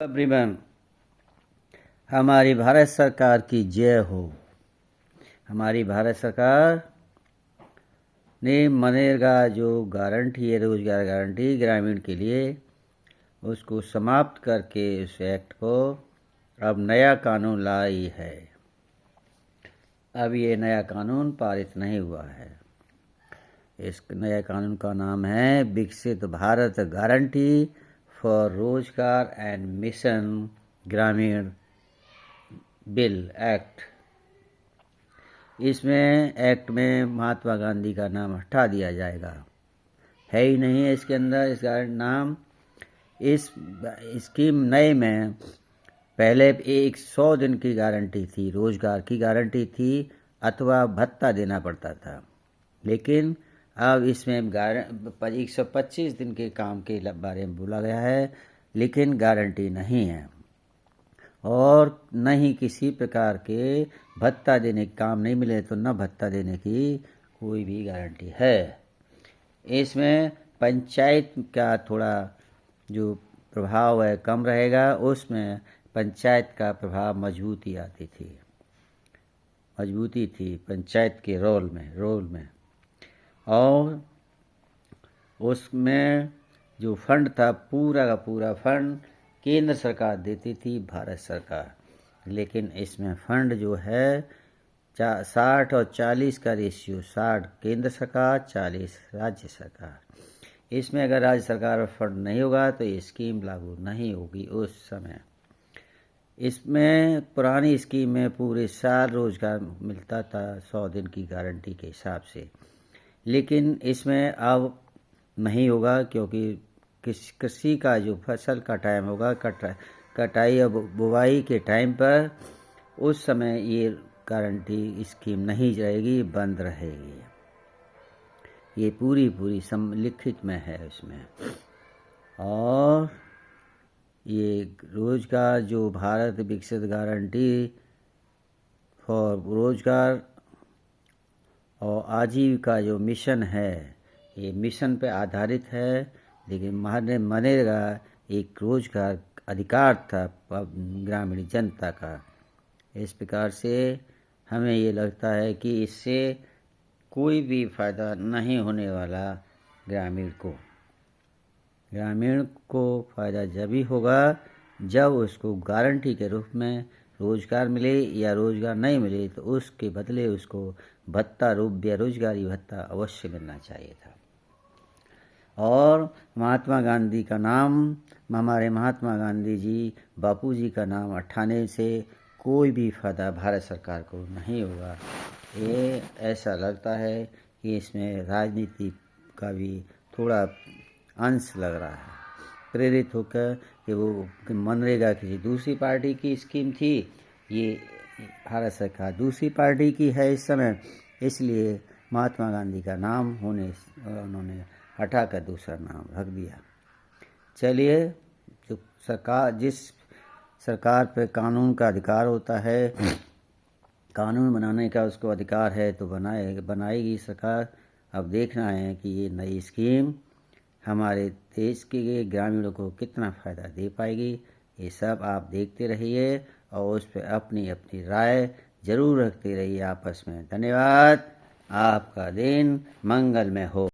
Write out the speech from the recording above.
Everyone, हमारी भारत सरकार की जय हो। हमारी भारत सरकार ने मनरेगा जो गारंटी है, रोजगार गारंटी ग्रामीण के लिए, उसको समाप्त करके उस एक्ट को अब नया कानून लाई है। अब ये नया कानून पारित नहीं हुआ है। इस नए कानून का नाम है विकसित भारत गारंटी फॉर रोजगार एंड मिशन ग्रामीण बिल एक्ट। इसमें एक्ट में महात्मा गांधी का नाम हटा दिया जाएगा, है ही नहीं है इसके अंदर इसका नाम। इस स्कीम नए में पहले 100 दिन की गारंटी थी, रोजगार की गारंटी थी अथवा भत्ता देना पड़ता था, लेकिन अब इसमें 125 दिन के काम के बारे में बोला गया है, लेकिन गारंटी नहीं है और न ही किसी प्रकार के भत्ता देने के काम नहीं मिले तो न भत्ता देने की कोई भी गारंटी है। इसमें पंचायत का थोड़ा जो प्रभाव है कम रहेगा, उसमें पंचायत का प्रभाव मजबूती थी पंचायत के रोल में और उसमें जो फंड था पूरा का पूरा फंड केंद्र सरकार देती थी, भारत सरकार। लेकिन इसमें फंड जो है 60 और 40 का रेशियो, 60 केंद्र सरकार 40 राज्य सरकार। इसमें अगर राज्य सरकार में फंड नहीं होगा तो ये स्कीम लागू नहीं होगी उस समय। इसमें पुरानी स्कीम में पूरे साल रोजगार मिलता था 100 दिन की गारंटी के हिसाब से, लेकिन इसमें अब नहीं होगा क्योंकि कृषि का जो फसल का टाइम होगा, कटाई और बुवाई के टाइम पर, उस समय ये गारंटी स्कीम नहीं रहेगी, बंद रहेगी। ये पूरी लिखित में है इसमें। और ये रोजगार जो भारत विकसित गारंटी फॉर रोजगार और आजीविका जो मिशन है, ये मिशन पे आधारित है, लेकिन मनरेगा एक रोजगार अधिकार था ग्रामीण जनता का। इस प्रकार से हमें ये लगता है कि इससे कोई भी फायदा नहीं होने वाला ग्रामीण को फायदा जब ही होगा जब उसको गारंटी के रूप में रोजगार मिले, या रोजगार नहीं मिले तो उसके बदले उसको भत्ता रूप बेरोजगारी भत्ता अवश्य मिलना चाहिए था। और महात्मा गांधी का नाम, हमारे महात्मा गांधी जी बापू जी का नाम हटाने से कोई भी फायदा भारत सरकार को नहीं होगा। ये ऐसा लगता है कि इसमें राजनीति का भी थोड़ा अंश लग रहा है, प्रेरित होकर कि वो मनरेगा किसी दूसरी पार्टी की स्कीम थी, ये भारत सरकार दूसरी पार्टी की है इस समय, इसलिए महात्मा गांधी का नाम उन्होंने हटाकर दूसरा नाम रख दिया। चलिए, जो जिस सरकार पे कानून का अधिकार होता है, कानून बनाने का उसको अधिकार है तो बनाएगी सरकार। अब देखना है कि ये नई स्कीम हमारे देश के ग्रामीणों को कितना फ़ायदा दे पाएगी। ये सब आप देखते रहिए और उस पर अपनी अपनी राय जरूर रखते रहिए आपस में। धन्यवाद। आपका दिन मंगलमय हो।